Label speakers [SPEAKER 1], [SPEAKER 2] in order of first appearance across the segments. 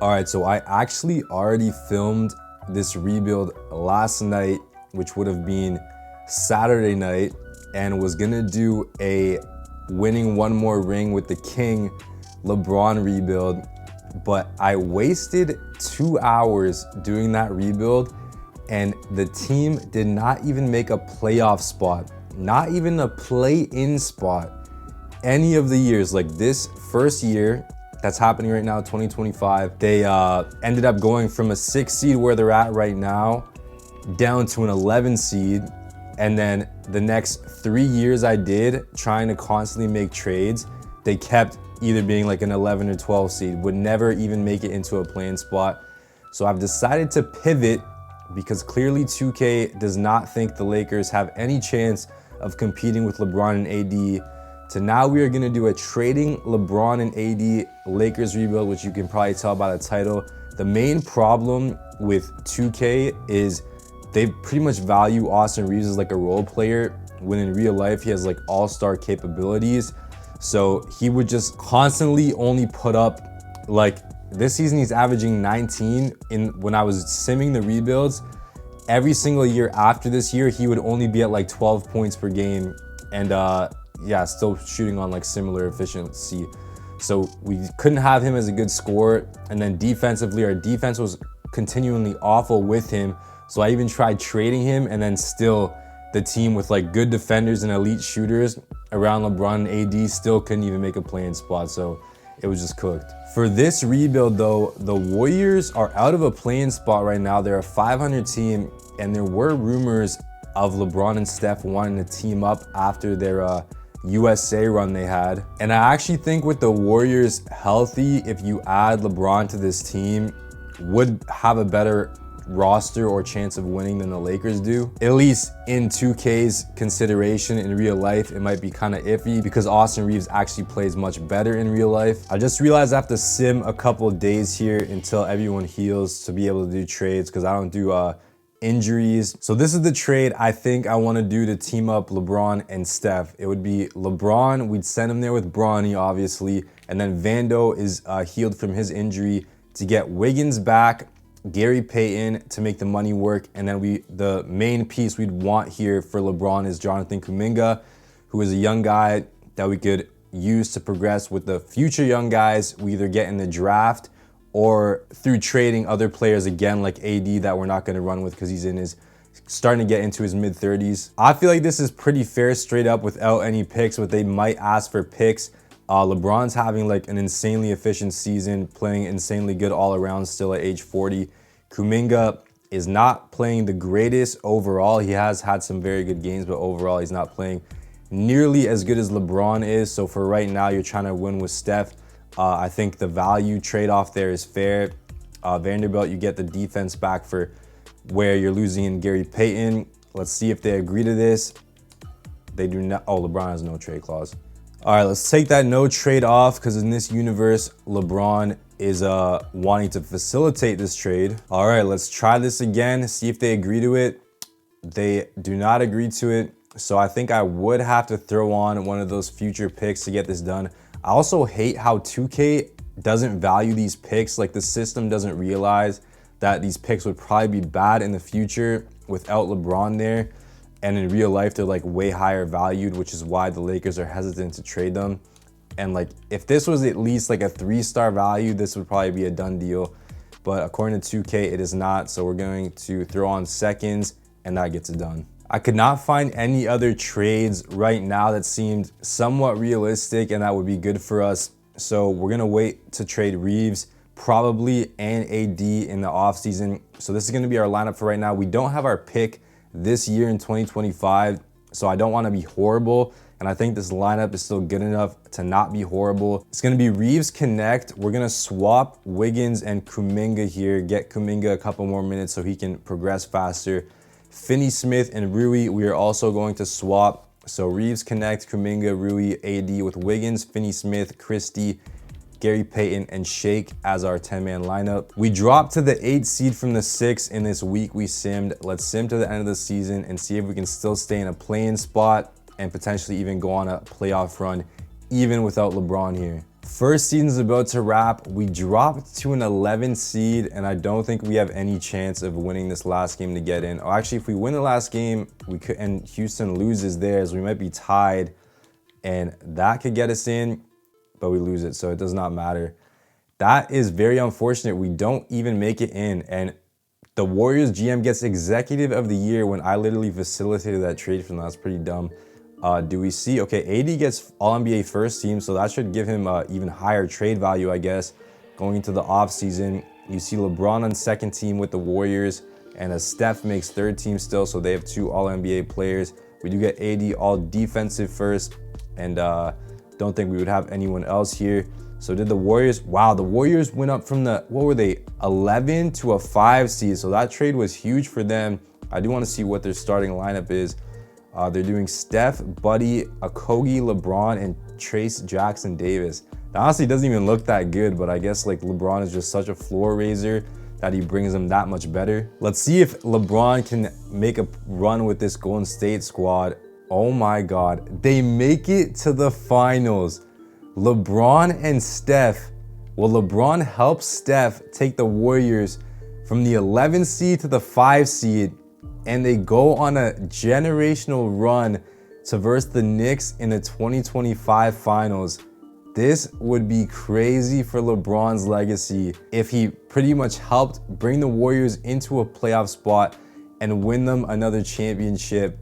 [SPEAKER 1] All right, so I actually already filmed this rebuild last night, which would have been Saturday night, and was gonna do a winning one more ring with the King LeBron rebuild, but I wasted 2 hours doing that rebuild, and the team did not even make a playoff spot, not even a play-in spot any of the years. Like this first year that's happening right now, 2025, they ended up going from a 6 seed where they're at right now down to an 11 seed. And then the next 3 years I did trying to constantly make trades, they kept either being like an 11 or 12 seed, would never even make it into a play-in spot. So I've decided to pivot because clearly 2K does not think the Lakers have any chance of competing with LeBron and AD. So now we are gonna do a trading LeBron and AD Lakers rebuild, which you can probably tell by the title. The main problem with 2K is they pretty much value Austin Reeves as like a role player, when in real life he has like all-star capabilities. So he would just constantly only put up, like this season he's averaging 19. When I was simming the rebuilds, every single year after this year, he would only be at like 12 points per game. And yeah, still shooting on like similar efficiency. So we couldn't have him as a good scorer. And then defensively, our defense was continually awful with him. So I even tried trading him, and then still the team with like good defenders and elite shooters around LeBron and AD still couldn't even make a play-in spot. So it was just cooked. For this rebuild though, the Warriors are out of a play-in spot right now. They're a 500 team, and there were rumors of LeBron and Steph wanting to team up after their USA run they had. And I actually think with the Warriors healthy, if you add LeBron to this team, would have a better roster or chance of winning than the Lakers do. At least in 2K's consideration. In real life, it might be kind of iffy because Austin Reeves actually plays much better in real life. I just realized I have to sim a couple of days here until everyone heals to be able to do trades, because I don't do injuries. So this is the trade I think I want to do to team up LeBron and Steph. It would be LeBron, we'd send him there with Bronny obviously, and then Vando is healed from his injury to get Wiggins back, Gary Payton to make the money work, and then the main piece we'd want here for LeBron is Jonathan Kuminga, who is a young guy that we could use to progress with the future young guys we either get in the draft or through trading other players, again like AD, that we're not going to run with because he's starting to get into his mid-30s. I feel like this is pretty fair straight up without any picks, but they might ask for picks. LeBron's having like an insanely efficient season, playing insanely good all around still at age 40. Kuminga is not playing the greatest overall. He has had some very good games, but overall he's not playing nearly as good as LeBron is. So for right now, you're trying to win with Steph. I think the value trade-off there is fair. Vanderbilt, you get the defense back for where you're losing in Gary Payton. Let's see if they agree to this. They do not. Oh, LeBron has no trade clause. All right, let's take that no trade off, because in this universe, LeBron is wanting to facilitate this trade. All right, let's try this again, see if they agree to it. They do not agree to it. So I think I would have to throw on one of those future picks to get this done. I also hate how 2K doesn't value these picks. Like the system doesn't realize that these picks would probably be bad in the future without LeBron there. And in real life, they're like way higher valued, which is why the Lakers are hesitant to trade them. And like, if this was at least like a 3-star value, this would probably be a done deal. But according to 2K, it is not. So we're going to throw on seconds, and that gets it done. I could not find any other trades right now that seemed somewhat realistic and that would be good for us. So we're gonna wait to trade Reeves, probably, and AD in the offseason. So this is gonna be our lineup for right now. We don't have our pick this year in 2025, so I don't wanna be horrible. And I think this lineup is still good enough to not be horrible. It's gonna be Reeves connect. We're gonna swap Wiggins and Kuminga here, get Kuminga a couple more minutes so he can progress faster. Finney-Smith and Rui, we are also going to swap. So Reeves connect, Kuminga, Rui, AD with Wiggins, Finney-Smith, Christie, Gary Payton, and Shake as our 10-man lineup. We dropped to the 8th seed from the 6th in this week we simmed. Let's sim to the end of the season and see if we can still stay in a play-in spot and potentially even go on a playoff run even without LeBron here. First season's about to wrap. We dropped to an 11 seed, and I don't think we have any chance of winning this last game to get in. Or actually, if we win the last game, we could, and Houston loses theirs, we might be tied, and that could get us in, but we lose it, so it does not matter. That is very unfortunate. We don't even make it in, and the Warriors GM gets Executive of the Year when I literally facilitated that trade for them. That's pretty dumb. Do we see? Okay, AD gets All-NBA first team, so that should give him even higher trade value, I guess, going into the offseason. You see LeBron on second team with the Warriors, and Steph makes third team still, so they have 2 All-NBA players. We do get AD all defensive first, and don't think we would have anyone else here. So did the Warriors, wow, the Warriors went up from the, what were they, 11 to a 5 seed, so that trade was huge for them. I do want to see what their starting lineup is. They're doing Steph, Buddy, Okogie, LeBron, and Trace Jackson Davis. That honestly doesn't even look that good, but I guess like LeBron is just such a floor raiser that he brings them that much better. Let's see if LeBron can make a run with this Golden State squad. Oh my God, they make it to the finals. LeBron and Steph. Well, LeBron helps Steph take the Warriors from the 11 seed to the 5 seed, and they go on a generational run to verse the Knicks in the 2025 finals. This would be crazy for LeBron's legacy if he pretty much helped bring the Warriors into a playoff spot and win them another championship.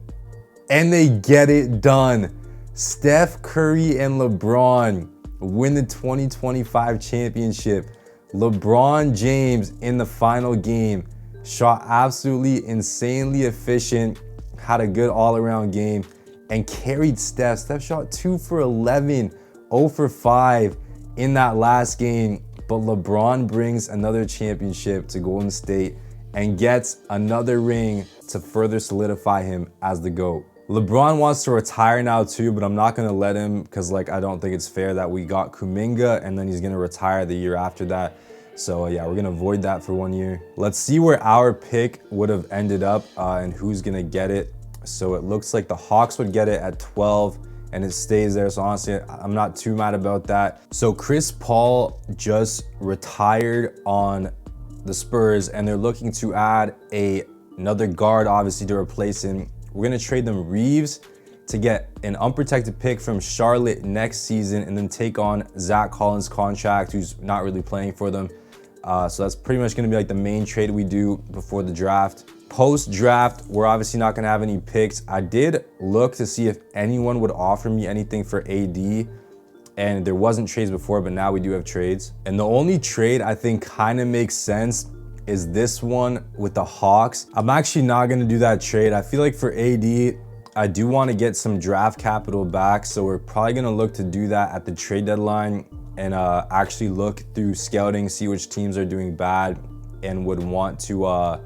[SPEAKER 1] And they get it done. Steph Curry and LeBron win the 2025 championship. LeBron James in the final game shot absolutely insanely efficient, had a good all-around game, and carried Steph. Steph shot 2 for 11, 0 for 5 in that last game. But LeBron brings another championship to Golden State and gets another ring to further solidify him as the GOAT. LeBron wants to retire now too, but I'm not gonna let him because like I don't think it's fair that we got Kuminga and then he's gonna retire the year after that. So yeah, we're gonna avoid that for 1 year. Let's see where our pick would have ended up and who's gonna get it. So it looks like the Hawks would get it at 12 and it stays there. So honestly, I'm not too mad about that. So Chris Paul just retired on the Spurs and they're looking to add another guard obviously to replace him. We're gonna trade them Reeves to get an unprotected pick from Charlotte next season and then take on Zach Collins' contract, who's not really playing for them. So that's pretty much gonna be like the main trade we do before the draft. Post-draft, we're obviously not gonna have any picks. I did look to see if anyone would offer me anything for AD, and there wasn't trades before, but now we do have trades. And the only trade I think kind of makes sense is this one with the Hawks. I'm actually not gonna do that trade. I feel like for AD, I do want to get some draft capital back, so we're probably gonna look to do that at the trade deadline and actually look through scouting, see which teams are doing bad and would want to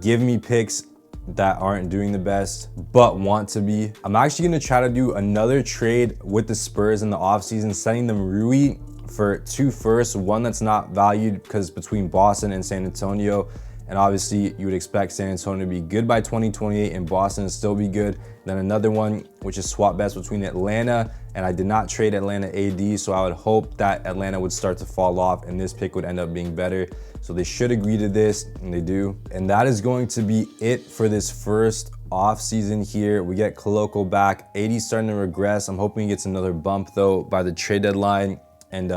[SPEAKER 1] give me picks that aren't doing the best but want to be. I'm actually gonna try to do another trade with the Spurs in the offseason, sending them Rui for 2 firsts, one that's not valued because between Boston and San Antonio. And obviously you would expect San Antonio to be good by 2028 and Boston to still be good. Then another one, which is swap bets between Atlanta, and I did not trade Atlanta AD, so I would hope that Atlanta would start to fall off and this pick would end up being better. So they should agree to this, and they do. And that is going to be it for this first off season here. We get Koloko back. AD's starting to regress. I'm hoping he gets another bump though by the trade deadline. And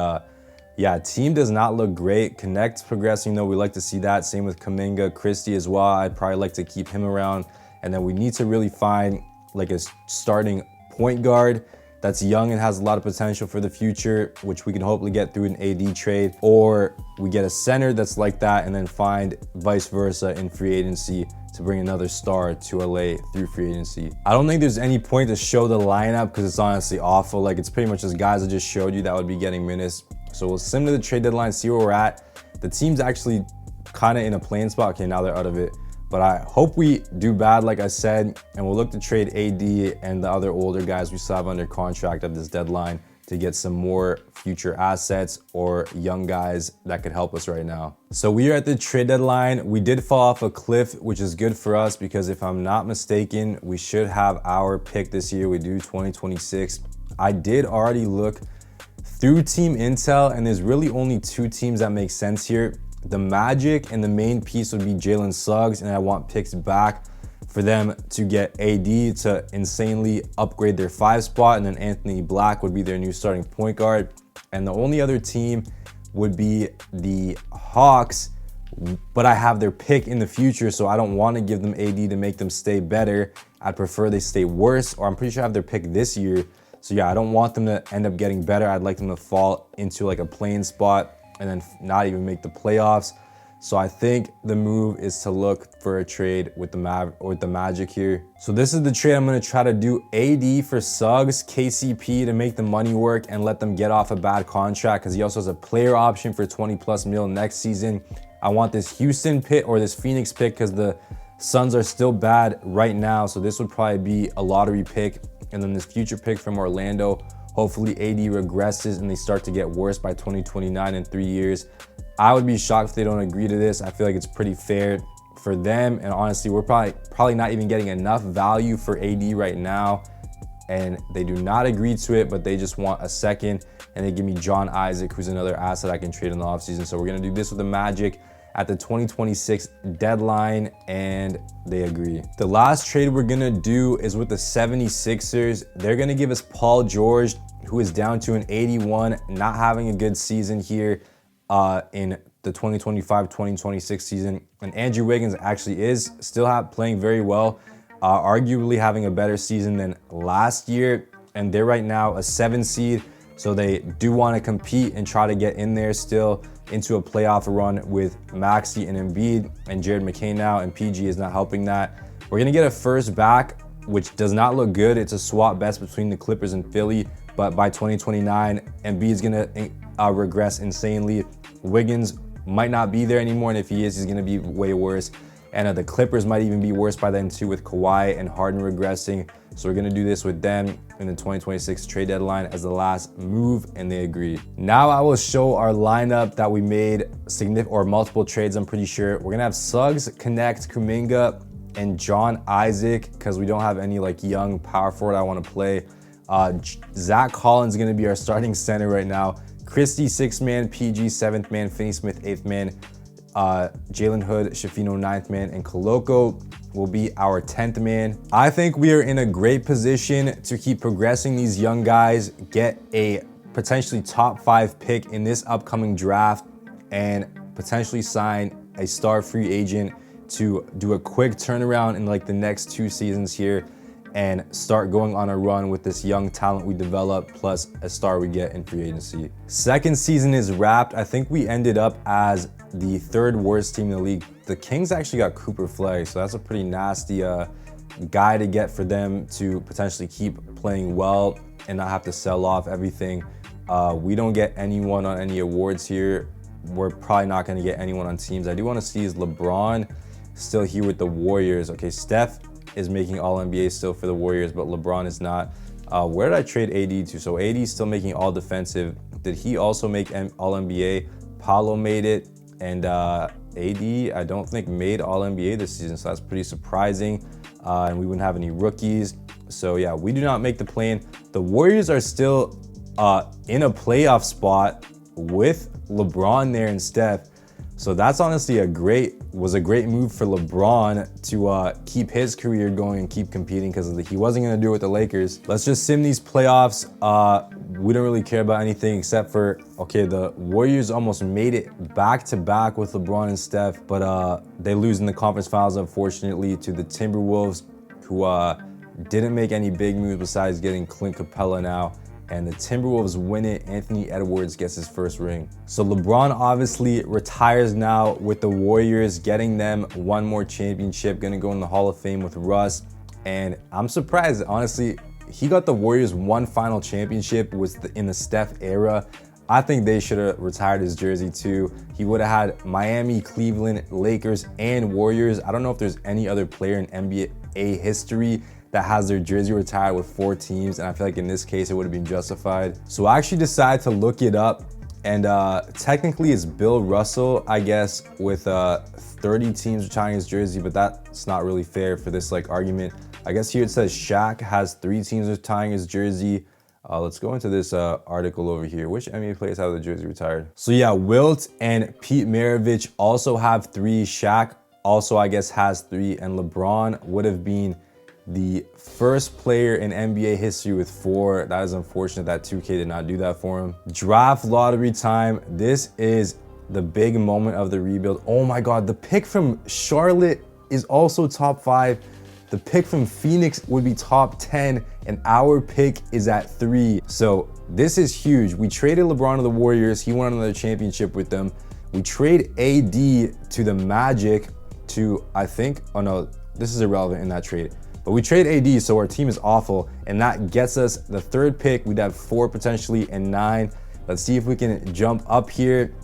[SPEAKER 1] yeah, team does not look great. Connect's progressing though. We like to see that. Same with Kuminga, Christie as well. I'd probably like to keep him around. And then we need to really find like a starting point guard that's young and has a lot of potential for the future, which we can hopefully get through an AD trade, or we get a center that's like that and then find vice versa in free agency to bring another star to LA through free agency. I don't think there's any point to show the lineup because it's honestly awful. Like it's pretty much just guys I just showed you that would be getting minutes. So we'll sim to the trade deadline, see where we're at. The team's actually kind of in a playing spot. Okay, now they're out of it. But I hope we do bad, like I said, and we'll look to trade AD and the other older guys we still have under contract at this deadline to get some more future assets or young guys that could help us right now. So we are at the trade deadline. We did fall off a cliff, which is good for us because if I'm not mistaken, we should have our pick this year. We do 2026. I did already look through team intel, and there's really only two teams that make sense here. The Magic, and the main piece would be Jalen Suggs, and I want picks back for them to get AD to insanely upgrade their 5 spot, and then Anthony Black would be their new starting point guard. And the only other team would be the Hawks, but I have their pick in the future, so I don't want to give them AD to make them stay better. I'd prefer they stay worse, or I'm pretty sure I have their pick this year. So yeah, I don't want them to end up getting better. I'd like them to fall into like a playing spot and then not even make the playoffs. So I think the move is to look for a trade with the Magic here. So this is the trade I'm gonna try to do. AD for Suggs, KCP to make the money work and let them get off a bad contract, because he also has a player option for 20+ mil next season. I want this Houston pick or this Phoenix pick because the Suns are still bad right now. So this would probably be a lottery pick. And then this future pick from Orlando. Hopefully AD regresses and they start to get worse by 2029 in 3 years. I would be shocked if they don't agree to this. I feel like it's pretty fair for them. And honestly, we're probably not even getting enough value for AD right now. And they do not agree to it, but they just want a second. And they give me John Isaac, who's another asset I can trade in the offseason. So we're gonna do this with the Magic at the 2026 deadline, and they agree. The last trade we're gonna do is with the 76ers. They're gonna give us Paul George, who is down to an 81, not having a good season here in the 2025-2026 season. And Andrew Wiggins actually is still playing very well, arguably having a better season than last year. And they're right now a 7 seed. So they do want to compete and try to get in there still into a playoff run with Maxey and Embiid and Jared McCain now, and PG is not helping that. We're gonna get a first back, which does not look good. It's a swap best between the Clippers and Philly, but by 2029, Embiid's gonna regress insanely. Wiggins might not be there anymore, and if he is, he's gonna be way worse. And the Clippers might even be worse by then too, with Kawhi and Harden regressing. So we're gonna do this with them in the 2026 trade deadline as the last move, and they agree. Now I will show our lineup that we made multiple trades, I'm pretty sure. We're gonna have Suggs, Connect, Kuminga, and John Isaac, because we don't have any like young power forward I wanna play. Zach Collins is gonna be our starting center right now. Christie, 6th man, PG, 7th man, Finney Smith, 8th man, Jalen Hood, Shafino, 9th man, and Koloko will be our 10th man. I think we are in a great position to keep progressing these young guys, get a potentially top 5 pick in this upcoming draft, and potentially sign a star free agent to do a quick turnaround in like the next 2 seasons here and start going on a run with this young talent we develop plus a star we get in free agency. Second season is wrapped. I think we ended up as the 3rd worst team in the league. The Kings actually got Cooper Flag, so that's a pretty nasty guy to get for them to potentially keep playing well and not have to sell off everything. We don't get anyone on any awards here. We're probably not going to get anyone on teams. I do want to see is LeBron still here with the Warriors. Okay, Steph is making All-NBA still for the Warriors, but LeBron is not. Where did I trade AD to? So AD is still making all defensive. Did he also make All-NBA? Paolo made it, and AD, I don't think made All-NBA this season, so that's pretty surprising. And we wouldn't have any rookies. So yeah, we do not make the play-in. The Warriors are still in a playoff spot with LeBron there and Steph. So that's honestly a great move for LeBron to keep his career going and keep competing, because he wasn't going to do it with the Lakers. Let's just sim these playoffs. We don't really care about anything except for, okay, the Warriors almost made it back-to-back with LeBron and Steph, but they lose in the conference finals, unfortunately, to the Timberwolves, who didn't make any big moves besides getting Clint Capella now. And the Timberwolves win it. Anthony Edwards gets his first ring. So LeBron obviously retires now with the Warriors, getting them one more championship, gonna go in the Hall of Fame with Russ. And I'm surprised, honestly, he got the Warriors one final championship in the Steph era. I think they should have retired his jersey too. He would have had Miami, Cleveland, Lakers, and Warriors. I don't know if there's any other player in NBA history that has their jersey retired with 4 teams, and I feel like in this case it would have been justified. So I actually decided to look it up, and technically it's Bill Russell, I guess, with 30 teams retiring his jersey, but that's not really fair for this like argument. I guess here it says Shaq has 3 teams retiring his jersey. Let's go into this article over here. Which NBA players have the jersey retired? So yeah, Wilt and Pete Maravich also have 3. Shaq also, I guess, has 3. And LeBron would have been the first player in NBA history with 4. That is unfortunate that 2K did not do that for him. Draft lottery time. This is the big moment of the rebuild. Oh my God, the pick from Charlotte is also top 5. The pick from Phoenix would be top 10, and our pick is at 3. So this is huge. We traded LeBron to the Warriors. He won another championship with them. We trade AD to the Magic to, I think, oh no, this is irrelevant in that trade. But we trade AD, so our team is awful, and that gets us the 3rd pick. We'd have 4 potentially and 9. Let's see if we can jump up here.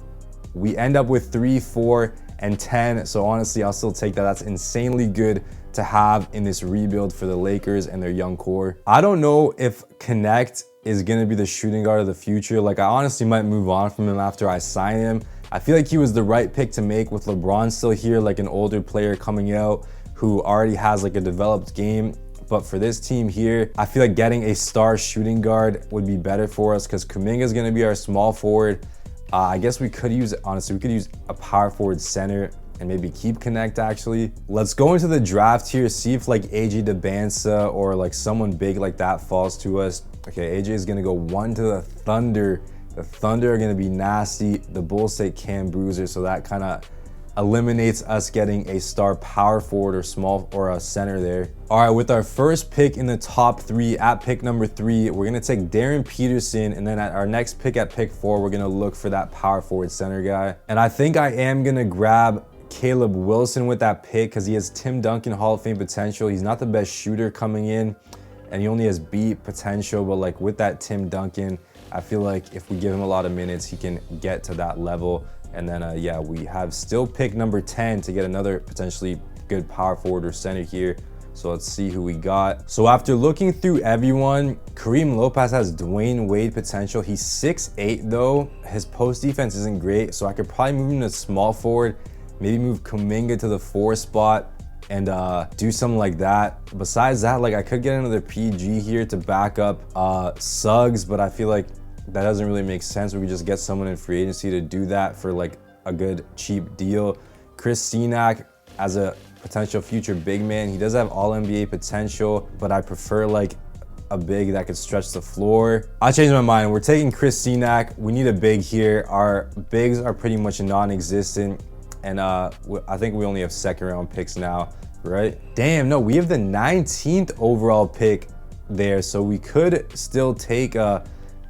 [SPEAKER 1] We end up with 3, 4, and 10. So honestly, I'll still take that. That's insanely good to have in this rebuild for the Lakers and their young core. I don't know if Connect is gonna be the shooting guard of the future. Like, I honestly might move on from him after I sign him. I feel like he was the right pick to make with LeBron still here, like an older player coming out who already has like a developed game. But for this team here, I feel like getting a star shooting guard would be better for us because Kuminga is gonna be our small forward. I guess we could use, honestly, we could use a power forward center and maybe keep Connect actually. Let's go into the draft here, see if like AJ DeBansa or like someone big like that falls to us. Okay, AJ is gonna go 1 to the Thunder. The Thunder are gonna be nasty. The Bulls take Cam Bruiser, so that kind of eliminates us getting a star power forward or small or a center there. All right, with our first pick in the top 3, at pick number 3, we're gonna take Darren Peterson, and then at our next pick at pick 4, we're gonna look for that power forward center guy. And I think I am gonna grab Caleb Wilson with that pick because he has Tim Duncan Hall of Fame potential. He's not the best shooter coming in, and he only has beat potential, but like with that Tim Duncan, I feel like if we give him a lot of minutes, he can get to that level. And then, yeah, we have still pick number 10 to get another potentially good power forward or center here. So let's see who we got. So after looking through everyone, Kareem Lopez has Dwayne Wade potential. He's 6'8" though. His post defense isn't great, so I could probably move him to small forward, maybe move Kuminga to the 4 spot and do something like that. Besides that, like I could get another PG here to back up Suggs, but I feel like that doesn't really make sense. We could just get someone in free agency to do that for like a good cheap deal. Chris Senac as a potential future big man. He does have all NBA potential, but I prefer like a big that could stretch the floor. I changed my mind. We're taking Chris Senac. We need a big here. Our bigs are pretty much non-existent, and I think we only have 2nd round picks now, right? Damn, no, we have the 19th overall pick there, so we could still take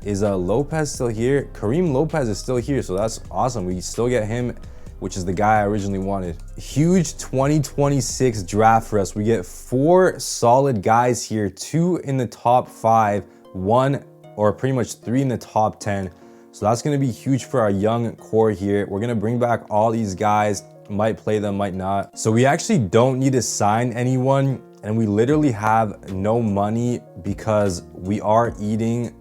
[SPEAKER 1] is Lopez still here? Kareem Lopez is still here, so that's awesome. We still get him, which is the guy I originally wanted. Huge 2026 draft for us. We get 4 solid guys here, 2 in the top 5, 1 or pretty much 3 in the top 10. So that's gonna be huge for our young core here. We're gonna bring back all these guys, might play them, might not. So we actually don't need to sign anyone, and we literally have no money because we are eating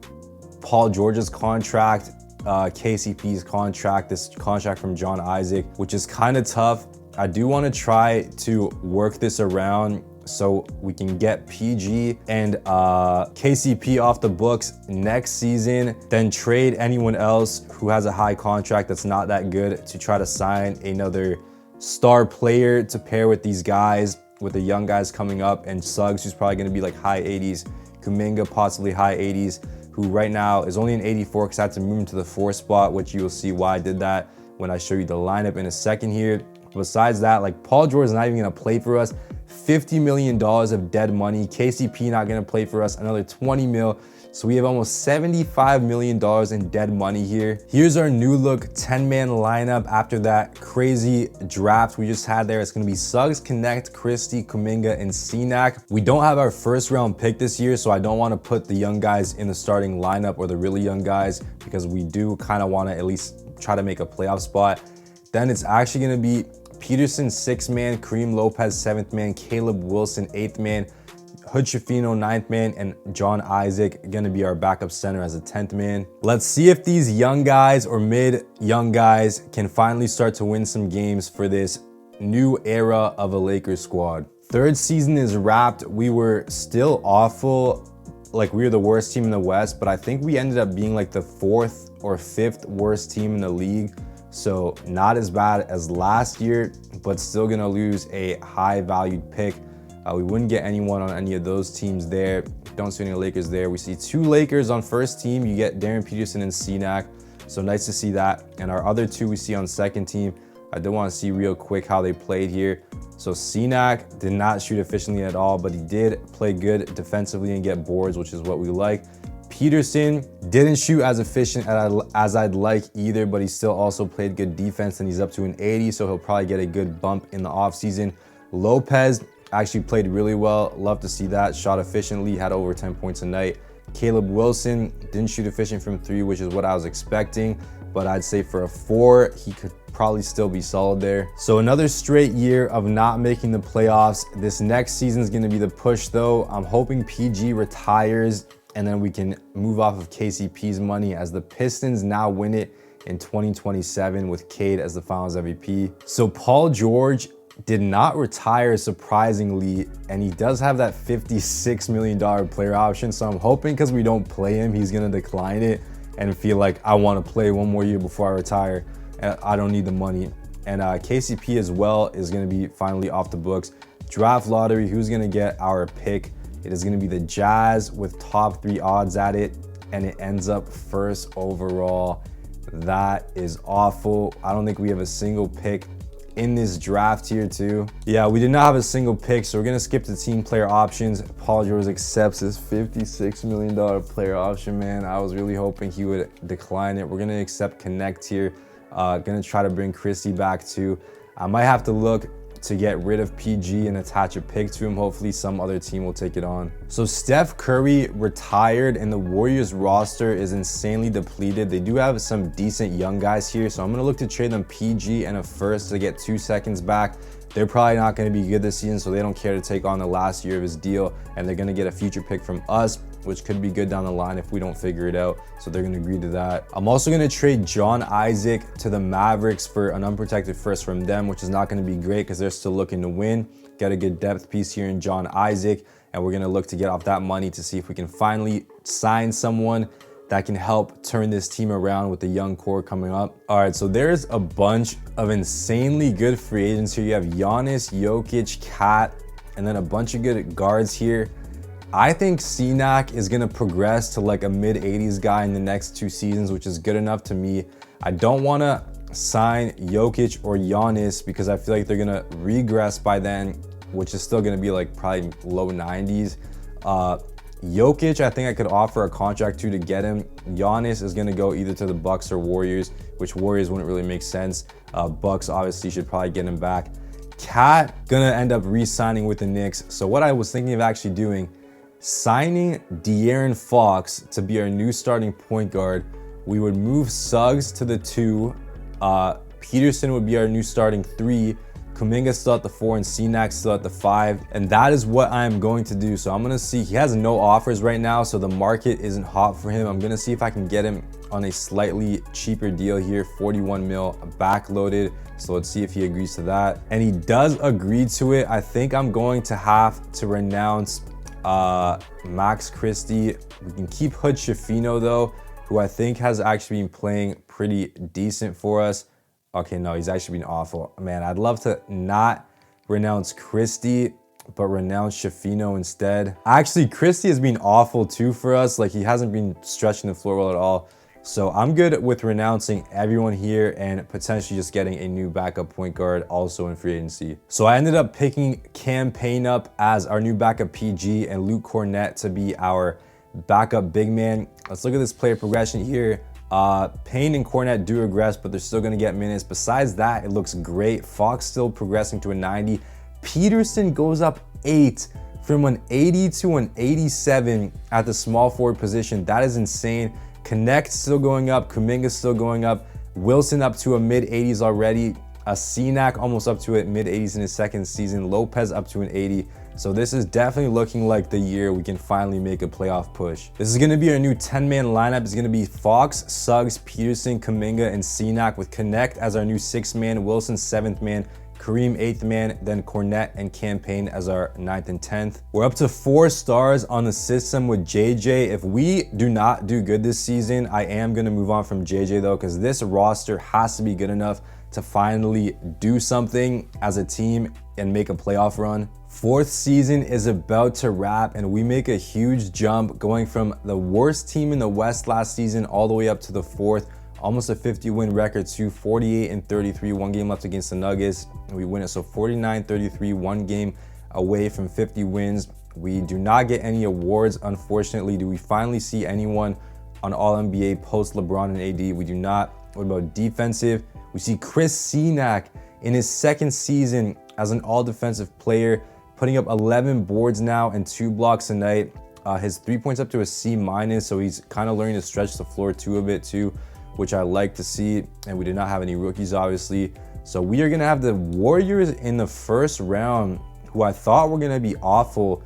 [SPEAKER 1] Paul George's contract, KCP's contract, this contract from John Isaac, which is kind of tough. I do want to try to work this around so we can get PG and KCP off the books next season, then trade anyone else who has a high contract that's not that good to try to sign another star player to pair with these guys, with the young guys coming up, and Suggs, who's probably going to be like high 80s, Kuminga possibly high 80s, who right now is only an 84 because I had to move him to the 4 spot, which you will see why I did that when I show you the lineup in a second here. Besides that, like Paul George is not even gonna play for us. $50 million of dead money. KCP not gonna play for us, another 20 mil. So we have almost $75 million in dead money here. Here's our new look 10-man lineup after that crazy draft we just had there. It's gonna be Suggs, Connect, Christie, Kuminga, and Senac. We don't have our 1st round pick this year, so I don't wanna put the young guys in the starting lineup or the really young guys because we do kinda wanna at least try to make a playoff spot. Then it's actually gonna be Peterson 6th man, Kareem Lopez 7th man, Caleb Wilson 8th man, Hood Schifino 9th man, and John Isaac gonna be our backup center as a 10th man. Let's see if these young guys or mid-young guys can finally start to win some games for this new era of a Lakers squad. 3rd season is wrapped. We were still awful, like we were the worst team in the West, but I think we ended up being like the 4th or 5th worst team in the league. So not as bad as last year, but still gonna lose a high valued pick. We wouldn't get anyone on any of those teams there. Don't see any Lakers there. We see 2 Lakers on first team. You get Darren Peterson and Cenac. So nice to see that. And our other 2 we see on second team. I do want to see real quick how they played here. So Cenac did not shoot efficiently at all, but he did play good defensively and get boards, which is what we like. Peterson didn't shoot as efficient as I'd like either, but he still also played good defense, and he's up to an 80, so he'll probably get a good bump in the offseason. Lopez actually played really well. Love to see that. Shot efficiently, had over 10 points a night. Caleb Wilson didn't shoot efficient from 3, which is what I was expecting, but I'd say for a 4, he could probably still be solid there. So another straight year of not making the playoffs. This next season is going to be the push though. I'm hoping PG retires and then we can move off of KCP's money, as the Pistons now win it in 2027 with Cade as the finals MVP. So Paul George did not retire, surprisingly, and he does have that $56 million player option. So I'm hoping, because we don't play him, he's gonna decline it and feel like, I want to play one more year before I retire. I don't need the money. And KCP as well is gonna be finally off the books. Draft lottery, who's gonna get our pick? It is gonna be the Jazz with top 3 odds at it, and it ends up first overall. That is awful. I don't think we have a single pick in this draft here too. Yeah, we did not have a single pick, so we're gonna skip the team player options. Paul George accepts his $56 million player option, man. I was really hoping he would decline it. We're gonna accept Connect here. Gonna try to bring Christie back too. I might have to look to get rid of PG and attach a pick to him. Hopefully some other team will take it on. So Steph Curry retired, and the Warriors roster is insanely depleted. They do have some decent young guys here, so I'm gonna look to trade them PG and a first to get 2 seconds back. They're probably not gonna be good this season, so they don't care to take on the last year of his deal, and they're gonna get a future pick from us, which could be good down the line if we don't figure it out. So they're gonna agree to that. I'm also gonna trade John Isaac to the Mavericks for an unprotected first from them, which is not gonna be great because they're still looking to win. Get a good depth piece here in John Isaac, and we're gonna look to get off that money to see if we can finally sign someone that can help turn this team around with the young core coming up. All right, so there's a bunch of insanely good free agents here. You have Giannis, Jokic, Cat, and then a bunch of good guards here. I think Cenac is gonna progress to like a mid-80s guy in the next 2 seasons, which is good enough to me. I don't wanna sign Jokic or Giannis because I feel like they're gonna regress by then, which is still gonna be like probably low 90s. Jokic, I think I could offer a contract to get him. Giannis is gonna go either to the Bucks or Warriors, which Warriors wouldn't really make sense. Bucks obviously should probably get him back. Cat gonna end up re-signing with the Knicks. So what I was thinking of actually doing, signing De'Aaron Fox to be our new starting point guard. We would move Suggs to the 2. Peterson would be our new starting 3. Kuminga still at the 4 and Cenac still at the 5. And that is what I'm going to do. So I'm gonna see, he has no offers right now, so the market isn't hot for him. I'm gonna see if I can get him on a slightly cheaper deal here, 41 mil backloaded. So let's see if he agrees to that. And he does agree to it. I think I'm going to have to renounce Max Christie. We can keep Hood Schifino though, who I think has actually been playing pretty decent for us. Okay, no, he's actually been awful. Man, I'd love to not renounce Christie, but renounce Schifino instead. Actually, Christie has been awful too for us. Like, he hasn't been stretching the floor well at all. So I'm good with renouncing everyone here and potentially just getting a new backup point guard also in free agency. So I ended up picking Cam Payne up as our new backup PG and Luke Cornett to be our backup big man. Let's look at this player progression here. Payne and Cornett do regress, but they're still gonna get minutes. Besides that, it looks great. Fox still progressing to a 90. Peterson goes up 8 from an 80 to an 87 at the small forward position. That is insane. Connect still going up. Kuminga still going up. Wilson up to a mid-80s already. Cenac almost up to a mid-80s in his second season. Lopez up to an 80. So this is definitely looking like the year we can finally make a playoff push. This is gonna be our new 10-man lineup. It's gonna be Fox, Suggs, Peterson, Kuminga, and Cenac with Connect as our new 6th man, Wilson 7th man, Kareem 8th man, then Cornette and Campaign as our 9th and 10th. We're up to 4 stars on the system with JJ. If we do not do good this season, I am gonna move on from JJ though, because this roster has to be good enough to finally do something as a team and make a playoff run. 4th season is about to wrap, and we make a huge jump going from the worst team in the West last season all the way up to the 4th. Almost a 50-win record to 48-33, 1 game left against the Nuggets, and we win it. So 49-33, 1 game away from 50 wins. We do not get any awards, unfortunately. Do we finally see anyone on All-NBA post LeBron and AD? We do not. What about defensive? We see Chris Senack in his 2nd season as an all-defensive player, putting up 11 boards now and 2 blocks a night. His 3 points up to a C-, so he's kind of learning to stretch the floor too a bit too, which I like to see. And we did not have any rookies, obviously. So we are gonna have the Warriors in the 1st round, who I thought were gonna be awful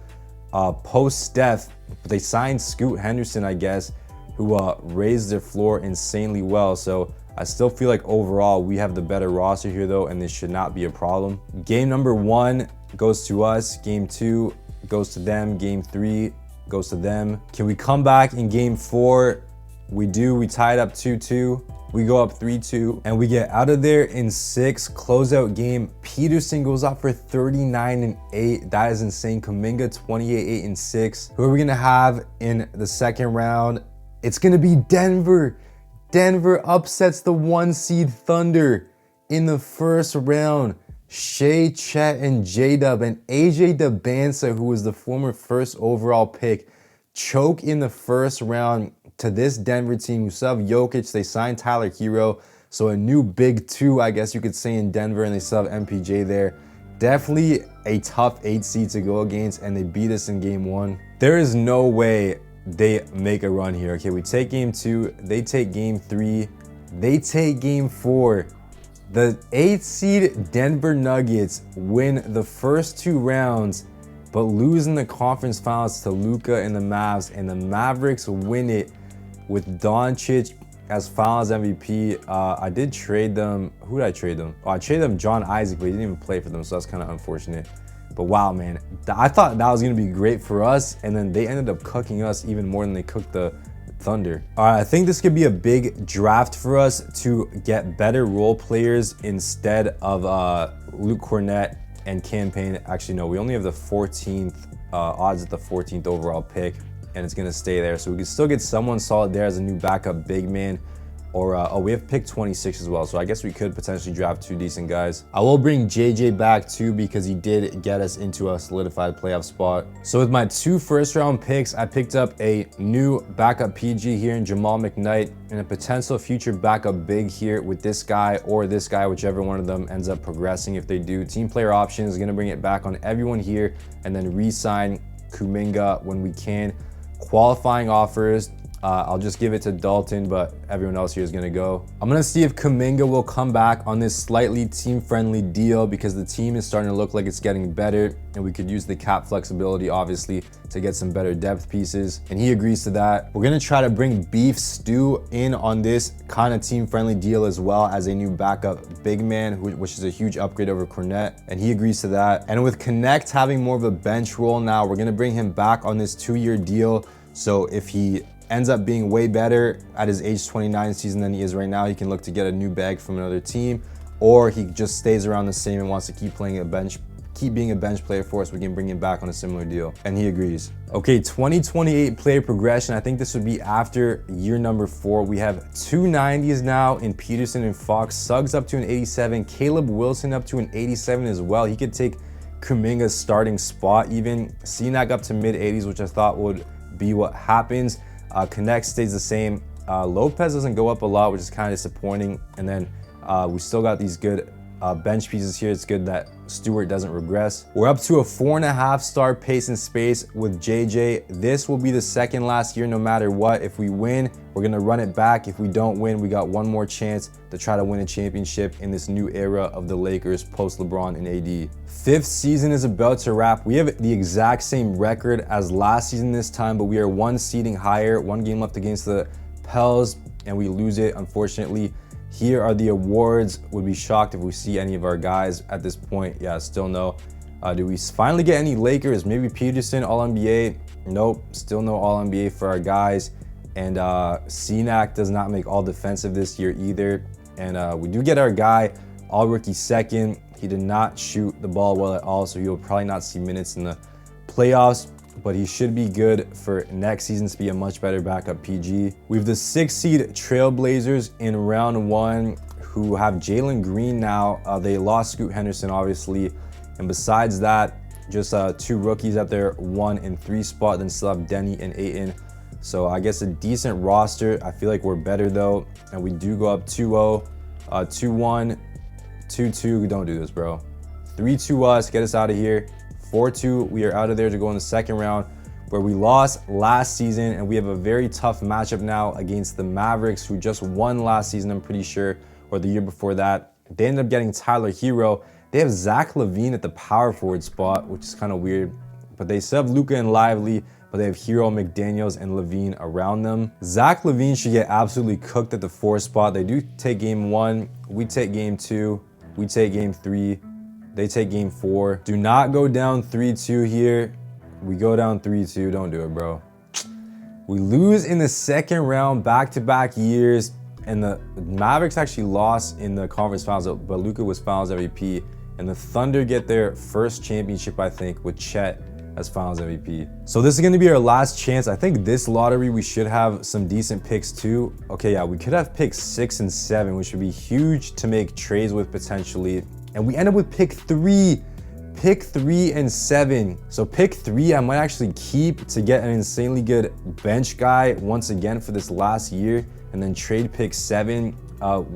[SPEAKER 1] post Steph, but they signed Scoot Henderson, I guess, who raised their floor insanely well. So I still feel like overall we have the better roster here though, and this should not be a problem. Game number 1 goes to us. Game 2 goes to them. Game 3 goes to them. Can we come back in game 4? We do. We tie it up 2-2. We go up 3-2, and we get out of there in 6. Closeout game. Peterson goes off for 39-8. That is insane. Kuminga 28-8-6. Who are we gonna have in the 2nd round? It's gonna be Denver. Denver upsets the 1 seed Thunder in the 1st round. Shea, Chet, and J-Dub, and AJ Dabansa, who was the former 1st overall pick, choke in the 1st round to this Denver team who still have Jokic. They signed Tyler Hero, so a new big 2, I guess you could say, in Denver, and they still have MPJ there. Definitely a tough 8 seed to go against, and they beat us in game 1. There is no way they make a run here. Okay, we take game 2, they take game 3, they take game 4. The 8th seed Denver Nuggets win the first 2 rounds, but lose in the conference finals to Luka and the Mavs, and the Mavericks win it with Doncic as finals MVP. I did trade them. Who did I trade them? Oh, I traded them John Isaac, but he didn't even play for them, so that's kind of unfortunate. But wow, man, I thought that was gonna be great for us, and then they ended up cooking us even more than they cooked the Thunder. All right, I think this could be a big draft for us to get better role players instead of Luke Cornette and Campaign. Actually, no, we only have the 14th odds at the 14th overall pick, and it's gonna stay there. So we can still get someone solid there as a new backup big man. Or, oh, we have pick 26 as well, so I guess we could potentially draft 2 decent guys. I will bring JJ back too, because he did get us into a solidified playoff spot. So with my 2 first-round picks, I picked up a new backup PG here in Jamal McKnight, and a potential future backup big here with this guy or this guy, whichever one of them ends up progressing. If they do, team player options is gonna bring it back on everyone here, and then re-sign Kuminga when we can. Qualifying offers, I'll just give it to Dalton, but everyone else here is gonna go. I'm gonna see if Kuminga will come back on this slightly team-friendly deal, because the team is starting to look like it's getting better, and we could use the cap flexibility, obviously, to get some better depth pieces, and he agrees to that. We're gonna try to bring Beef Stew in on this kind of team-friendly deal as well, as a new backup big man, which is a huge upgrade over Cornette, and he agrees to that. And with Connect having more of a bench role now, we're gonna bring him back on this 2-year deal. So if he ends up being way better at his age 29 season than he is right now, he can look to get a new bag from another team, or he just stays around the same and wants to keep being a bench player for us. We can bring him back on a similar deal, and he agrees. Okay, 2028 player progression. I think this would be after year number 4. We have 2 90s now in Peterson and Fox. Suggs up to an 87. Caleb Wilson up to an 87 as well. He could take Kuminga's starting spot even. Senack up to mid 80s, which I thought would be what happens. Connect stays the same. Lopez doesn't go up a lot, which is kind of disappointing. And then we still got these good bench pieces here. It's good that Stewart doesn't regress. We're up to a 4.5-star pace and space with JJ. This will be the second last year no matter what. If we win, we're gonna run it back. If we don't win, we got one more chance to try to win a championship in this new era of the Lakers post LeBron and AD. 5th season is about to wrap. We have the exact same record as last season this time, but we are 1 seeding higher, 1 game left against the Pels, and we lose it, unfortunately. Here are the awards. Would be shocked if we see any of our guys at this point. Yeah, still no. Do we finally get any Lakers? Maybe Peterson, All-NBA? Nope, still no All-NBA for our guys. And Cenac does not make All Defensive this year either. And we do get our guy All-Rookie second. He did not shoot the ball well at all, so he'll probably not see minutes in the playoffs, but he should be good for next season to be a much better backup PG. We have the 6th seed Trailblazers in round 1 who have Jalen Green now. They lost Scoot Henderson, obviously. And besides that, just 2 rookies at their 1 and 3 spot, then still have Denny and Ayton. So I guess a decent roster. I feel like we're better though. And we do go up 2-0, 2-1, 2-2. Don't do this, bro. 3-2 us, get us out of here. 4-2, we are out of there to go in the second round where we lost last season, and we have a very tough matchup now against the Mavericks, who just won last season, I'm pretty sure, or the year before that. They ended up getting Tyler Hero. They have Zach LaVine at the power forward spot, which is kind of weird, but they still have Luka and Lively, but they have Hero, McDaniels, and LaVine around them. Zach LaVine should get absolutely cooked at the 4 spot. They do take game 1, we take game 2, we take game 3, they take game 4. Do not go down 3-2 here. We go down 3-2. Don't do it, bro. We lose in the second round back-to-back years, and the Mavericks actually lost in the conference finals, but Luka was finals MVP. And the Thunder get their first championship, I think, with Chet as finals MVP. So this is gonna be our last chance. I think this lottery, we should have some decent picks too. Okay, yeah, we could have picks 6 and 7, which would be huge to make trades with potentially. And we end up with pick 3 and 7. So pick 3, I might actually keep to get an insanely good bench guy once again for this last year, and then trade pick 7.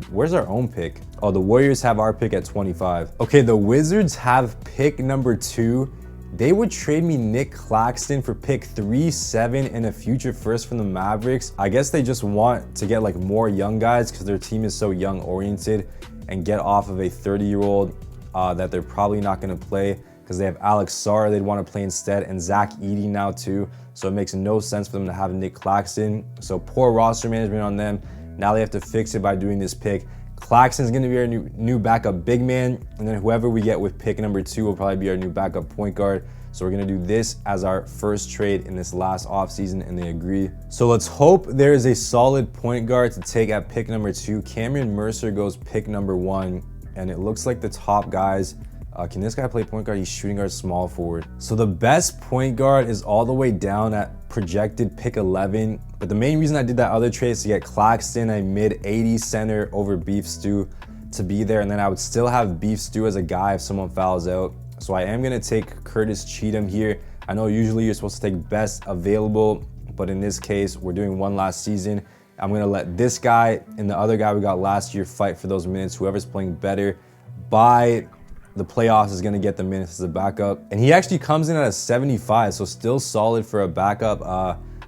[SPEAKER 1] Where's our own pick? Oh, the Warriors have our pick at 25. Okay, the Wizards have pick number 2. They would trade me Nick Claxton for pick 3, 7, and a future first from the Mavericks. I guess they just want to get like more young guys because their team is so young oriented, and get off of a 30-year-old that they're probably not going to play because they have Alex Sarr they'd want to play instead, and Zach Edey now too. So it makes no sense for them to have Nick Claxton. So poor roster management on them. Now they have to fix it by doing this pick. Claxton's going to be our new backup big man, and then whoever we get with pick number 2 will probably be our new backup point guard. So we're going to do this as our first trade in this last offseason, and they agree. So let's hope there is a solid point guard to take at pick number 2. Cameron Mercer goes pick number 1, and it looks like the top guys. Can this guy play point guard? He's shooting guard, small forward. So the best point guard is all the way down at projected pick 11. But the main reason I did that other trade is to get Claxton, a mid-80 center over Beef Stew to be there. And then I would still have Beef Stew as a guy if someone fouls out. So I am going to take Curtis Cheatham here. I know usually you're supposed to take best available, but in this case, we're doing one last season. I'm going to let this guy and the other guy we got last year fight for those minutes. Whoever's playing better by the playoffs is going to get the minutes as a backup. And he actually comes in at a 75, so still solid for a backup.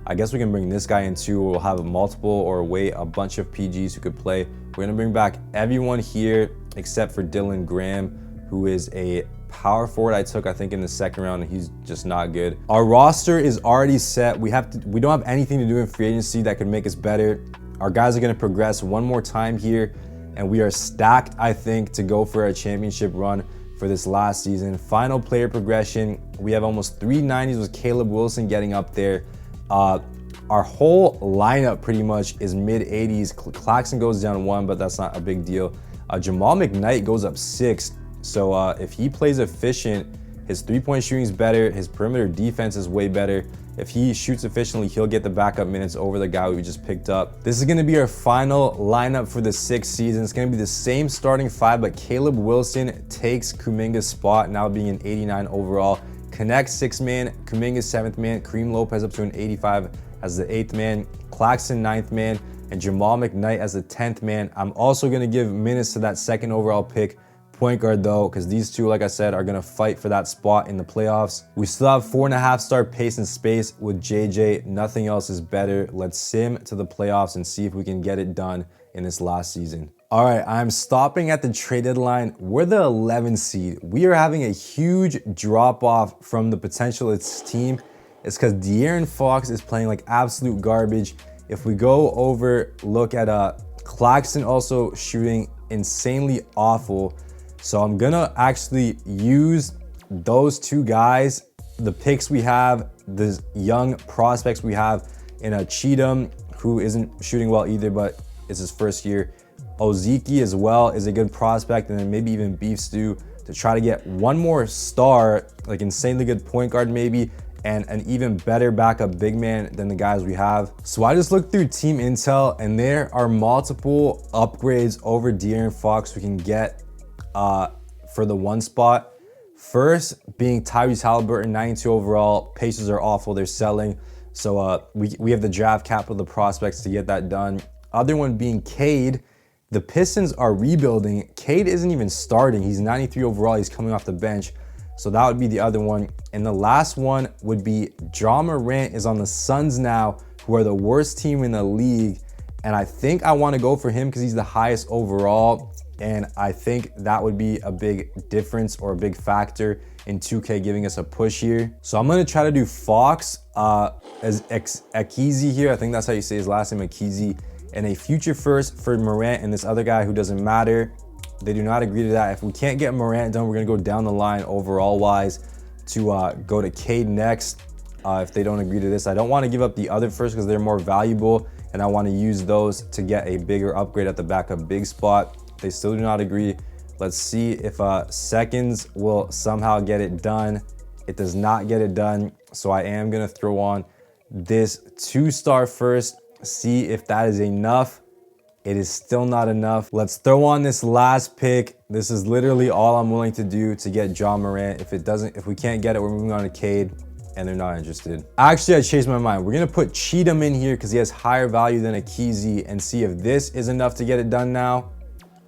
[SPEAKER 1] I guess we can bring this guy in too. We'll have a multiple or a bunch of PGs who could play. We're going to bring back everyone here except for Dylan Graham, who is a power forward I took, I think, in the second round, and he's just not good. Our roster is already set. We don't have anything to do in free agency that could make us better. Our guys are going to progress one more time here, and we are stacked, I think, to go for a championship run for this last season. Final player progression, we have almost 390s with Caleb Wilson getting up there. Our whole lineup pretty much is mid-80s. Claxton goes down 1, but that's not a big deal. Jamal McKnight goes up 6. So if he plays efficient, his three-point shooting is better, his perimeter defense is way better. If he shoots efficiently, he'll get the backup minutes over the guy we just picked up. This is gonna be our final lineup for the 6th season. It's gonna be the same starting 5, but Caleb Wilson takes Kuminga's spot, now being an 89 overall. Connect 6th man, Kuminga's 7th man, Kareem Lopez up to an 85 as the 8th man, Claxton 9th man, and Jamal McKnight as the 10th man. I'm also gonna give minutes to that 2nd overall pick, point guard though, because these two, like I said, are going to fight for that spot in the playoffs. We still have 4.5-star pace and space with JJ. Nothing else is better. Let's sim to the playoffs and see if we can get it done in this last season. All right, I'm stopping at the trade deadline. We're the 11th seed. We are having a huge drop off from the potential of this team. It's because De'Aaron Fox is playing like absolute garbage. If we go over, look at Claxton also shooting insanely awful. So I'm gonna actually use those two guys, the picks we have, the young prospects we have in a Cheatham, who isn't shooting well either, but it's his first year. Ozeki as well is a good prospect, and then maybe even Beef Stew to try to get one more star, like insanely good point guard maybe, and an even better backup big man than the guys we have. So I just looked through team intel, and there are multiple upgrades over De'Aaron Fox we can get for the 1 spot. First being Tyrese Halliburton, 92 overall. Pacers are awful, they're selling. So we have the draft capital, the prospects to get that done. Other one being Cade. The Pistons are rebuilding. Cade isn't even starting. He's 93 overall. He's coming off the bench. So that would be the other one. And the last one would be Ja Morant is on the Suns now, who are the worst team in the league. And I think I want to go for him because he's the highest overall. And I think that would be a big difference or a big factor in 2K giving us a push here. So I'm going to try to do Fox as Akizi here. I think that's how you say his last name, Akizi. And a future first for Morant and this other guy who doesn't matter. They do not agree to that. If we can't get Morant done, we're gonna go down the line overall wise to go to Cade next. If they don't agree to this, I don't want to give up the other first because they're more valuable, and I want to use those to get a bigger upgrade at the backup big spot. They still do not agree. Let's see if seconds will somehow get it done. It does not get it done, so I am gonna throw on this 2-star first. See if that is enough. It is still not enough. Let's throw on this last pick. This is literally all I'm willing to do to get Ja Morant. If we can't get it, we're moving on to Cade, and they're not interested. Actually, I changed my mind. We're gonna put Cheatham in here because he has higher value than Akizi, and see if this is enough to get it done now.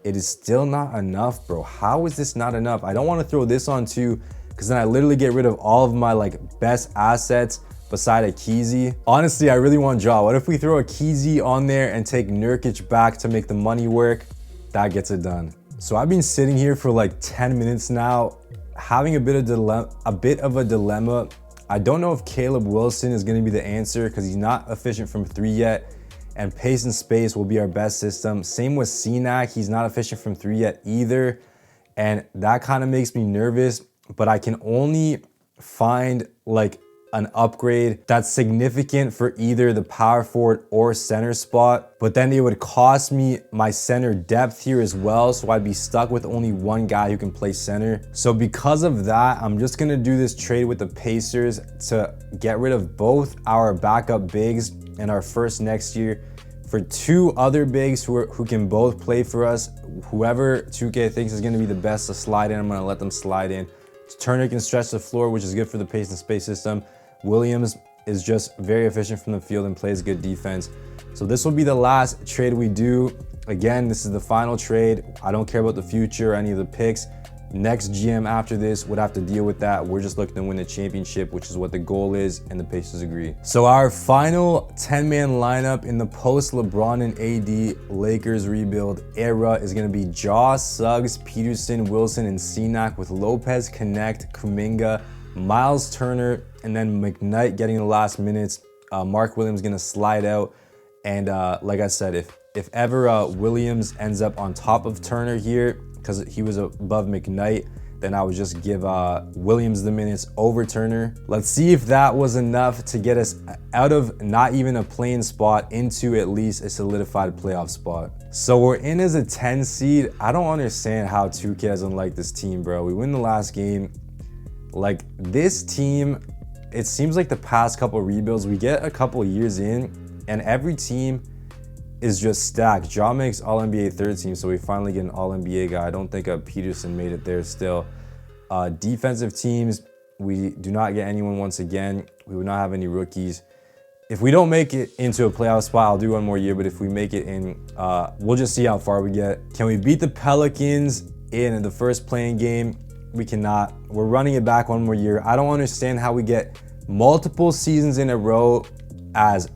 [SPEAKER 1] It is still not enough, bro. How is this not enough? I don't want to throw this on too, because then I literally get rid of all of my best assets beside Akizi. Honestly, I really want Ja. What if we throw Akizi on there and take Nurkic back to make the money work? That gets it done. So I've been sitting here for 10 minutes now, having a bit of a dilemma. I don't know if Caleb Wilson is going to be the answer because he's not efficient from 3 yet, and pace and space will be our best system. Same with Senac. He's not efficient from 3 yet either, and that kind of makes me nervous. But I can only find an upgrade that's significant for either the power forward or center spot, but then it would cost me my center depth here as well, so I'd be stuck with only one guy who can play center. So because of that, I'm just gonna do this trade with the Pacers to get rid of both our backup bigs and our first next year for 2 other bigs who can both play for us. Whoever 2K thinks is gonna be the best to slide in, I'm gonna let them slide in. Turner can stretch the floor, which is good for the pace and space system. Williams is just very efficient from the field and plays good defense. So this will be the last trade we do. Again, this is the final trade. I don't care about the future or any of the picks. Next GM after this would have to deal with that. We're just looking to win the championship, which is what the goal is, and the Pacers agree. So our final 10-man lineup in the post-LeBron and AD Lakers rebuild era is going to be Ja, Suggs, Peterson, Wilson, and Senac, with Lopez, Connect, Kuminga, Miles Turner, and then McKnight getting the last minutes. Mark Williams gonna slide out, and like I said, if ever Williams ends up on top of Turner here because he was above McKnight, then I would just give Williams the minutes over Turner. Let's see if that was enough to get us out of not even a play-in spot into at least a solidified playoff spot. So we're in as a 10 seed. I don't understand how 2K doesn't like this team, bro. We win the last game. This team, it seems like the past couple rebuilds, we get a couple years in and every team is just stacked. Ja makes All-NBA third team, so we finally get an All-NBA guy. I don't think Peterson made it there still. Defensive teams, we do not get anyone once again. We would not have any rookies. If we don't make it into a playoff spot, I'll do one more year, but if we make it in, we'll just see how far we get. Can we beat the Pelicans in the first playing game? We cannot. We're running it back one more year. I don't understand how we get multiple seasons in a row as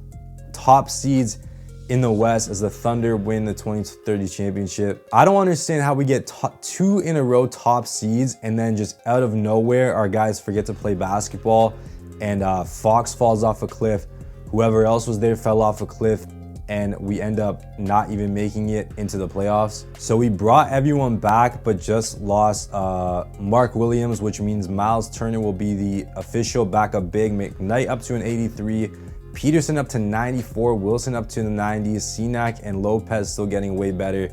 [SPEAKER 1] top seeds in the West as the Thunder win the 2030 championship. I don't understand how we get 2 in a row top seeds and then just out of nowhere our guys forget to play basketball and Fox falls off a cliff. Whoever else was there fell off a cliff. and we end up not even making it into the playoffs. So we brought everyone back, but just lost Mark Williams, which means Miles Turner will be the official backup big. McKnight up to an 83, Peterson up to 94, Wilson up to the 90s, Senac and Lopez still getting way better.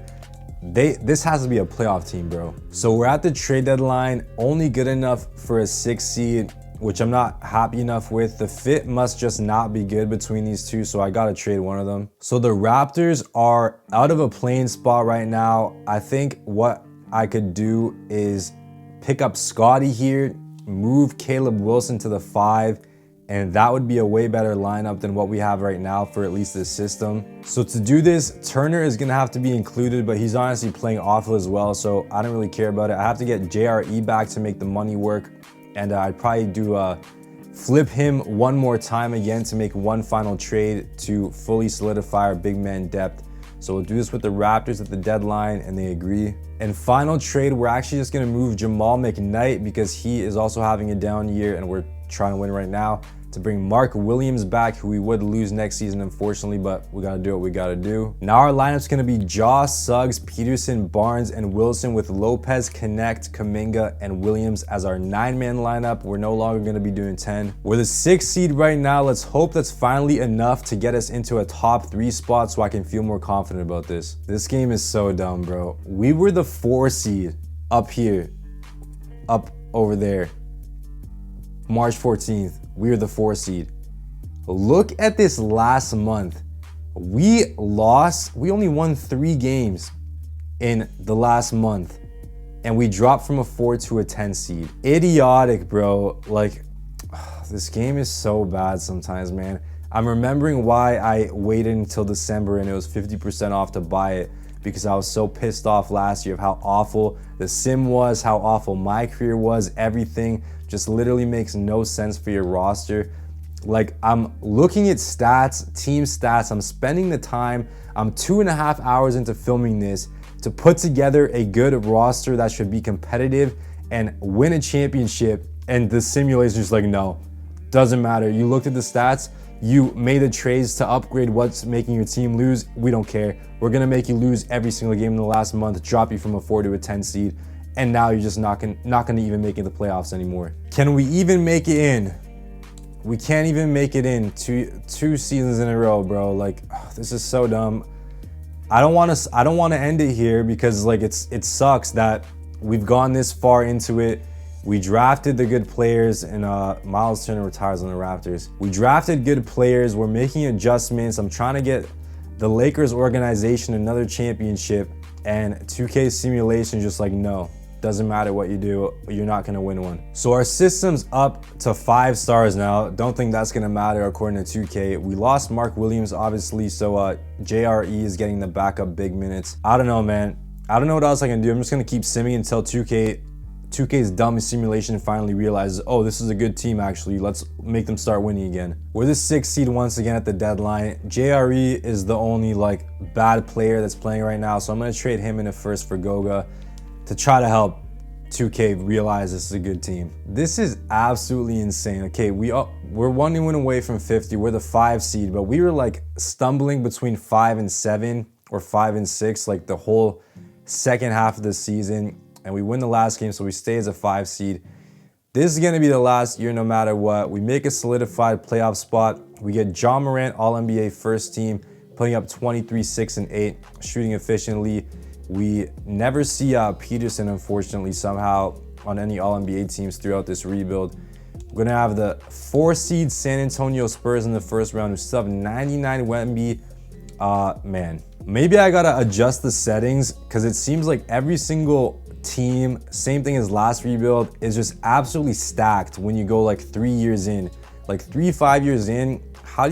[SPEAKER 1] This has to be a playoff team, bro. So we're at the trade deadline, only good enough for a 6th seed, which I'm not happy enough with. The fit must just not be good between these two, so I gotta trade one of them. So the Raptors are out of a playing spot right now. I think what I could do is pick up Scotty here, move Caleb Wilson to the 5, and that would be a way better lineup than what we have right now for at least this system. So to do this, Turner is gonna have to be included, but he's honestly playing awful as well, so I don't really care about it. I have to get JRE back to make the money work. And I'd probably do flip him one more time again to make one final trade to fully solidify our big man depth. So we'll do this with the Raptors at the deadline, and they agree. And final trade, we're actually just gonna move Jamal McKnight because he is also having a down year and we're trying to win right now, to bring Mark Williams back, who we would lose next season, unfortunately, but we gotta do what we gotta do. Now our lineup's gonna be Jaw, Suggs, Peterson, Barnes, and Wilson, with Lopez, Connect, Kuminga, and Williams as our 9-man lineup. We're no longer gonna be doing 10. We're the 6th seed right now. Let's hope that's finally enough to get us into a top 3 spot so I can feel more confident about this. This game is so dumb, bro. We were the 4 seed up here, up over there. March 14th, we were the 4 seed. Look at this last month. We only won 3 games in the last month, and we dropped from a 4 to a 10 seed. Idiotic, bro. Like, this game is so bad sometimes, man. I'm remembering why I waited until December and it was 50% off to buy it, because I was so pissed off last year of how awful the sim was, how awful my career was. Everything just literally makes no sense for your roster. Like, I'm looking at stats, team stats, I'm spending the time, I'm 2.5 hours into filming this to put together a good roster that should be competitive and win a championship, and the simulation is like, no, doesn't matter. You looked at the stats, you made the trades to upgrade what's making your team lose. We don't care. We're gonna make you lose every single game in the last month, drop you from a 4 to a 10 seed, and now you're just not gonna even make it the playoffs anymore. Can we even make it in? We can't even make it in two seasons in a row, bro. Like, this is so dumb. I don't want to end it here, because like it sucks that we've gone this far into it. We drafted the good players, and Miles Turner retires on the Raptors. We drafted good players. We're making adjustments. I'm trying to get the Lakers organization another championship, and 2K simulation just like, no, doesn't matter what you do, you're not gonna win one. So our system's up to 5 stars now. Don't think that's gonna matter according to 2K. We lost Mark Williams, obviously, so JRE is getting the backup big minutes. I don't know, man. I don't know what else I can do. I'm just gonna keep simming until 2K's dumb simulation finally realizes, oh, this is a good team actually, let's make them start winning again. We're the 6th seed once again at the deadline. JRE is the only like bad player that's playing right now, so I'm gonna trade him in a first for Goga to try to help 2K realize this is a good team. This is absolutely insane. Okay, we're 1 win away from 50. We're the 5 seed, but we were like stumbling between 5 and 7 or 5 and 6 like the whole second half of the season, and we win the last game, so we stay as a 5 seed. This is gonna be the last year no matter what. We make a solidified playoff spot. We get John Morant, All-NBA first team, putting up 23, 6, and 8, shooting efficiently. We never see Peterson, unfortunately, somehow on any All-NBA teams throughout this rebuild. We're gonna have the 4 seed San Antonio Spurs in the first round, who still have 99 Wemby. Man, maybe I gotta adjust the settings, because it seems like every single team, same thing as last rebuild, is just absolutely stacked when you go like 3 years in. Like 5 years in, how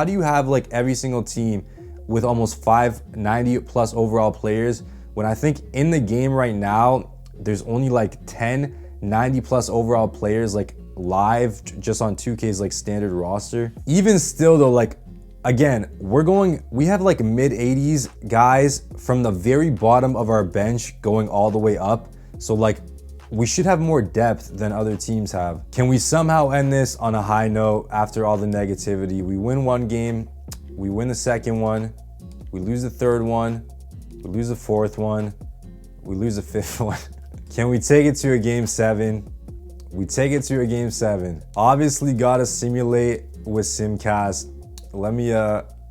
[SPEAKER 1] do you have like every single team with almost 590 plus overall players, when I think in the game right now, there's only like 10 90 plus overall players like live just on 2K's like standard roster. Even still though, like, again, we have like mid 80s guys from the very bottom of our bench going all the way up. So like, we should have more depth than other teams have. Can we somehow end this on a high note after all the negativity? We win 1 game, we win the second one, we lose the third one, we lose the fourth one, we lose the fifth one. Can we take it to a game 7? We take it to a game 7. Obviously gotta simulate with Simcast. Let me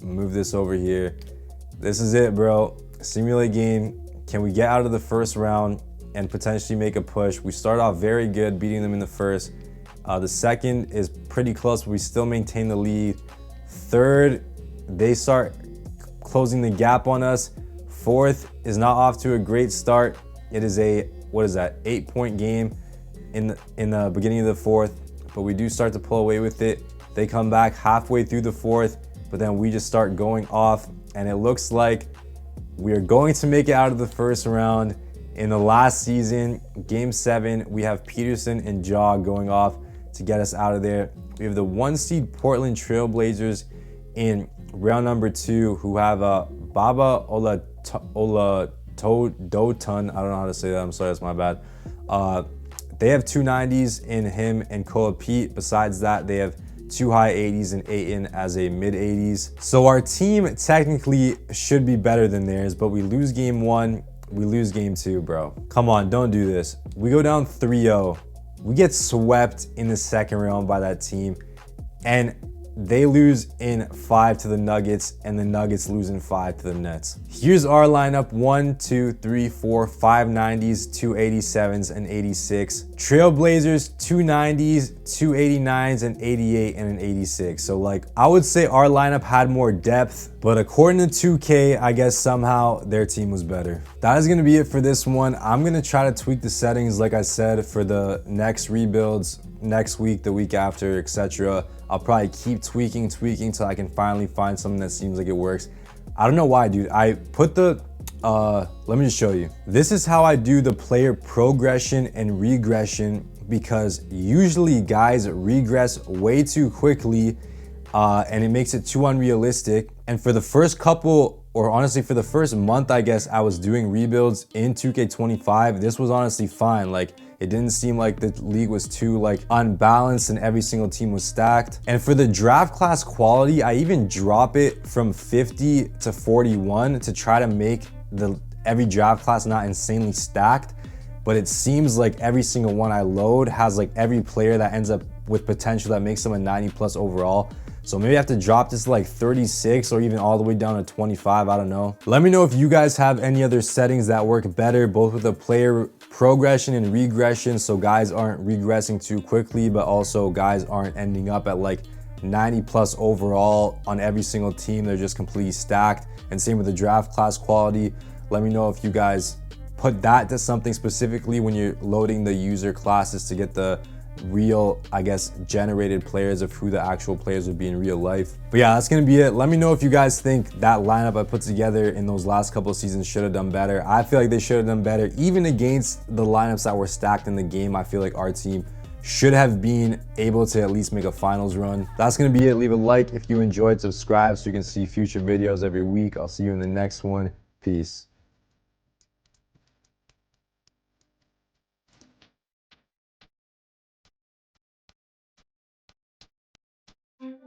[SPEAKER 1] move this over here. This is it, bro. Simulate game. Can we get out of the first round and potentially make a push? We start off very good, beating them in the first. The second is pretty close, but we still maintain the lead. Third, they start closing the gap on us. Fourth is not off to a great start. It is a, what is that, 8-point game in the beginning of the fourth, but we do start to pull away with it. They come back halfway through the fourth, but then we just start going off, and it looks like we are going to make it out of the first round. In the last season, game 7, we have Peterson and Jaw going off to get us out of there. We have the 1 seed Portland Trailblazers in round number 2, who have Baba Olatodoton. I don't know how to say that. I'm sorry, that's my bad. They have 2 90s in him and Koa Pete. Besides that, they have 2 high 80s and Aiton as a mid 80s. So our team technically should be better than theirs, but we lose game 1, we lose game 2, bro. Come on, don't do this. We go down 3-0. We get swept in the second round by that team, and they lose in 5 to the Nuggets, and the Nuggets lose in 5 to the Nets. Here's our lineup: 1, 2, 3, 4, 5 90s, 2 87s, and 86. Trailblazers, 2 90s, 2 89s, and 88, and an 86. So like, I would say our lineup had more depth, but according to 2K, I guess somehow their team was better. That is gonna be it for this one. I'm gonna try to tweak the settings, like I said, for the next rebuilds, next week, the week after, etc. I'll probably keep tweaking till I can finally find something that seems like it works. I don't know why, dude. I put the, let me just show you. This is how I do the player progression and regression, because usually guys regress way too quickly and it makes it too unrealistic. And for the first couple, or honestly for the first month, I guess, I was doing rebuilds in 2K25. This was honestly fine. Like, it didn't seem like the league was too like unbalanced and every single team was stacked. And for the draft class quality, I even drop it from 50 to 41 to try to make every draft class not insanely stacked. But it seems like every single one I load has like every player that ends up with potential that makes them a 90+ overall. So maybe I have to drop this to like 36 or even all the way down to 25, I don't know. Let me know if you guys have any other settings that work better, both with the player progression and regression, so guys aren't regressing too quickly, but also guys aren't ending up at like 90+ overall on every single team. They're just completely stacked. And same with the draft class quality. Let me know if you guys put that to something specifically when you're loading the user classes to get the real, I guess, generated players of who the actual players would be in real life. But yeah, that's gonna be it. Let me know if you guys think that lineup I put together in those last couple of seasons should have done better. I feel like they should have done better. Even against the lineups that were stacked in the game, I feel like our team should have been able to at least make a finals run. That's gonna be it. Leave a like if you enjoyed, subscribe so you can see future videos every week. I'll see you in the next one. Peace.